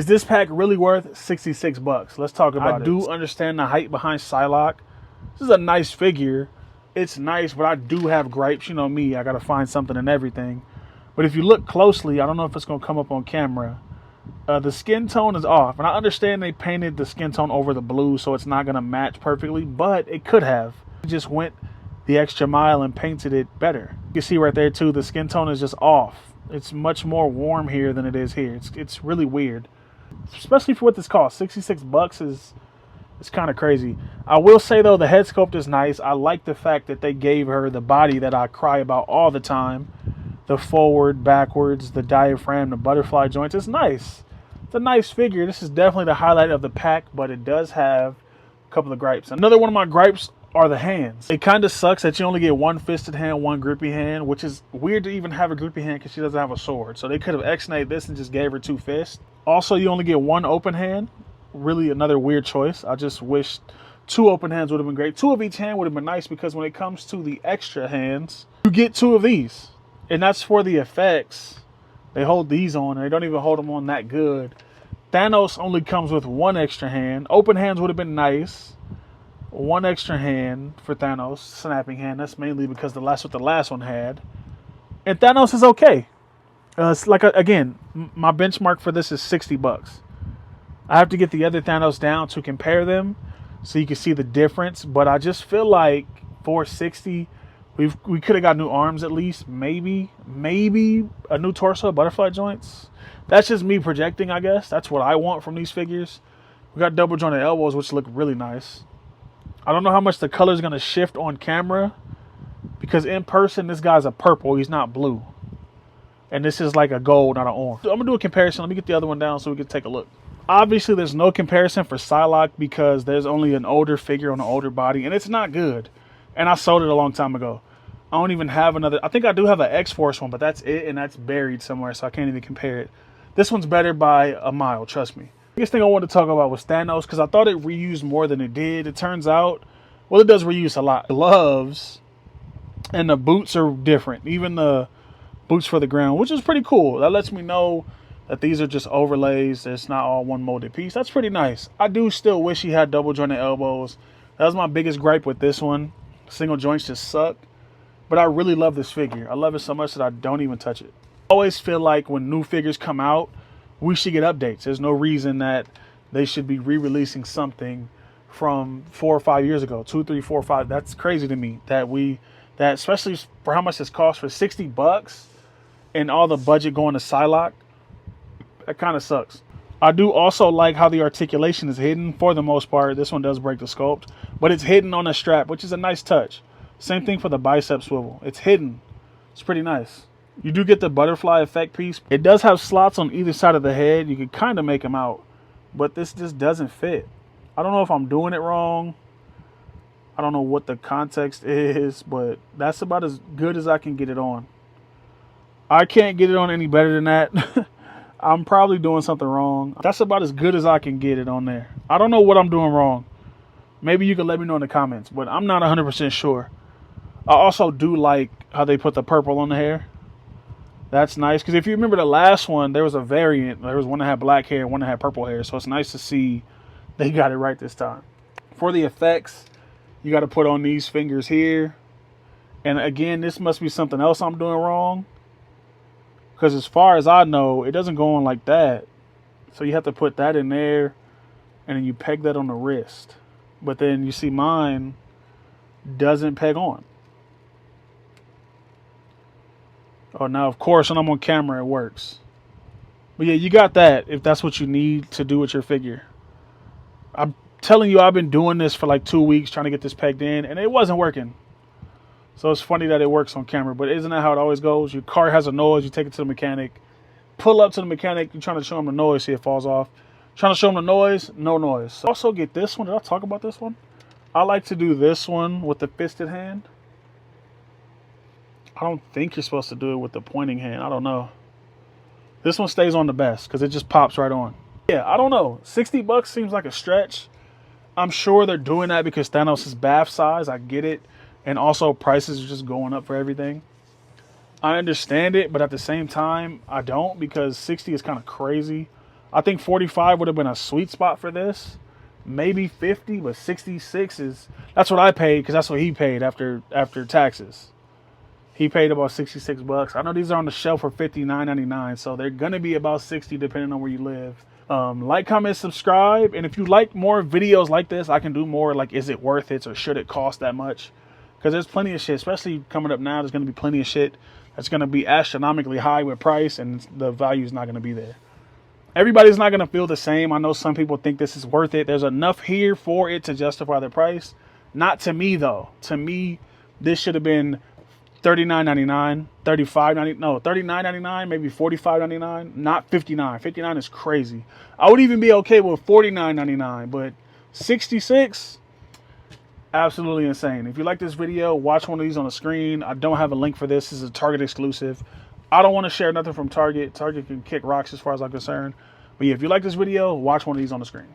Is this pack really worth 66 bucks? Let's talk about it. I do understand the hype behind Psylocks. This is a nice figure. It's nice, but I do have gripes. You know me, I gotta find something in everything. But if you look closely, I don't know if it's gonna come up on camera. The skin tone is off, and I understand they painted the skin tone over the blue, so it's not gonna match perfectly, but it could have. It just went the extra mile and painted it better. You can see right there too, the skin tone is just off. It's much more warm here than it is here. It's really weird, especially for what this costs. 66 bucks is kind of crazy. I will say though, the head sculpt is nice. I like the fact that they gave her the body that I cry about all the time. The forward, backwards, the diaphragm, the butterfly joints. It's nice. It's a nice figure. This is definitely the highlight of the pack, but it does have a couple of gripes. Another one of my gripes are the hands. It kind of sucks that you only get one fisted hand, one grippy hand, which is weird to even have a grippy hand because she doesn't have a sword. So they could have X-nayed this and just gave her 2 fists. Also, you only get one open hand. Really another weird choice. I just wish 2 open hands would have been great. 2 of each hand would have been nice, because when it comes to the extra hands, you get 2 of these. And that's for the effects. They hold these on, and they don't even hold them on that good. Thanos only comes with 1 extra hand. Open hands would have been nice. 1 extra hand for Thanos, snapping hand. That's mainly because that's what the last one had. And Thanos is okay. It's like, again, my benchmark for this is 60 bucks. I have to get the other Thanos down to compare them so you can see the difference. But I just feel like for 60, we could have got new arms at least. Maybe a new torso, butterfly joints. That's just me projecting, I guess. That's what I want from these figures. We got double jointed elbows, which look really nice. I don't know how much the color is going to shift on camera, because in person, this guy's a purple. He's not blue. And this is like a gold, not an orange. So I'm going to do a comparison. Let me get the other one down so we can take a look. Obviously, there's no comparison for Psylocks because there's only an older figure on an older body, and it's not good. And I sold it a long time ago. I don't even have another. I think I do have an X-Force one, but that's it, and that's buried somewhere, so I can't even compare it. This one's better by a mile, trust me. The biggest thing I wanted to talk about was Thanos, because I thought it reused more than it did. It turns out, well, it does reuse a lot. The gloves and the boots are different. Even the boots for the ground, which is pretty cool. That lets me know that these are just overlays. It's not all one molded piece. That's pretty nice. I do still wish he had double jointed elbows. That was my biggest gripe with this one. Single joints just suck. But I really love this figure. I love it so much that I don't even touch it. I always feel like when new figures come out, we should get updates. There's no reason that they should be re-releasing something from 4 or 5 years ago. 2, 3, 4, 5. That's crazy to me. That especially for how much this costs, for 60 bucks and all the budget going to Psylocks, that kind of sucks. I do also like how the articulation is hidden for the most part. This one does break the sculpt, but it's hidden on the strap, which is a nice touch. Same thing for the bicep swivel. It's hidden. It's pretty nice. You do get the butterfly effect piece. It does have slots on either side of the head. You can kind of make them out, but this just doesn't fit. I don't know if I'm doing it wrong. I don't know what the context is, but that's about as good as I can get it on. I can't get it on any better than that. I'm probably doing something wrong. That's about as good as I can get it on there. I don't know what I'm doing wrong. Maybe you can let me know in the comments, but I'm not 100% sure. I also do like how they put the purple on the hair. That's nice, because if you remember the last one, there was a variant. There was one that had black hair, one that had purple hair. So it's nice to see they got it right this time. For the effects, you got to put on these fingers here. And again, this must be something else I'm doing wrong, because as far as I know, it doesn't go on like that. So you have to put that in there, and then you peg that on the wrist. But then you see mine doesn't peg on. Oh, now, of course, when I'm on camera, it works. But yeah, you got that if that's what you need to do with your figure. I'm telling you, I've been doing this for like 2 weeks trying to get this pegged in, and it wasn't working. So it's funny that it works on camera, but isn't that how it always goes? Your car has a noise, you take it to the mechanic. Pull up to the mechanic, you're trying to show him the noise, see if it falls off. Trying to show him the noise, no noise. So also get this one. Did I talk about this one? I like to do this one with the fisted hand. I don't think you're supposed to do it with the pointing hand. I don't know. This one stays on the best because it just pops right on. Yeah, I don't know. 60 bucks seems like a stretch. I'm sure they're doing that because Thanos is bath size. I get it. And also prices are just going up for everything. I understand it, but at the same time, I don't, because 60 is kind of crazy. I think 45 would have been a sweet spot for this. Maybe 50, but 66 is, that's what I paid, because that's what he paid after taxes. He paid about 66 bucks. I know these are on the shelf for $59.99, so they're going to be about 60 depending on where you live. Like, comment, subscribe, and if you like more videos like this, I can do more, like, is it worth it, or should it cost that much? Because there's plenty of shit, especially coming up now, there's going to be plenty of shit that's going to be astronomically high with price, and the value is not going to be there. Everybody's not going to feel the same. I know some people think this is worth it. There's enough here for it to justify the price. Not to me, though. To me, this should have been $39.99, $35.99, no, $39.99, maybe $45.99, not $59. $59 is crazy. I would even be okay with $49.99, but $66, absolutely insane. If you like this video, watch one of these on the screen. I don't have a link for this. This is a Target exclusive. I don't want to share nothing from Target. Target can kick rocks as far as I'm concerned. But yeah, if you like this video, watch one of these on the screen.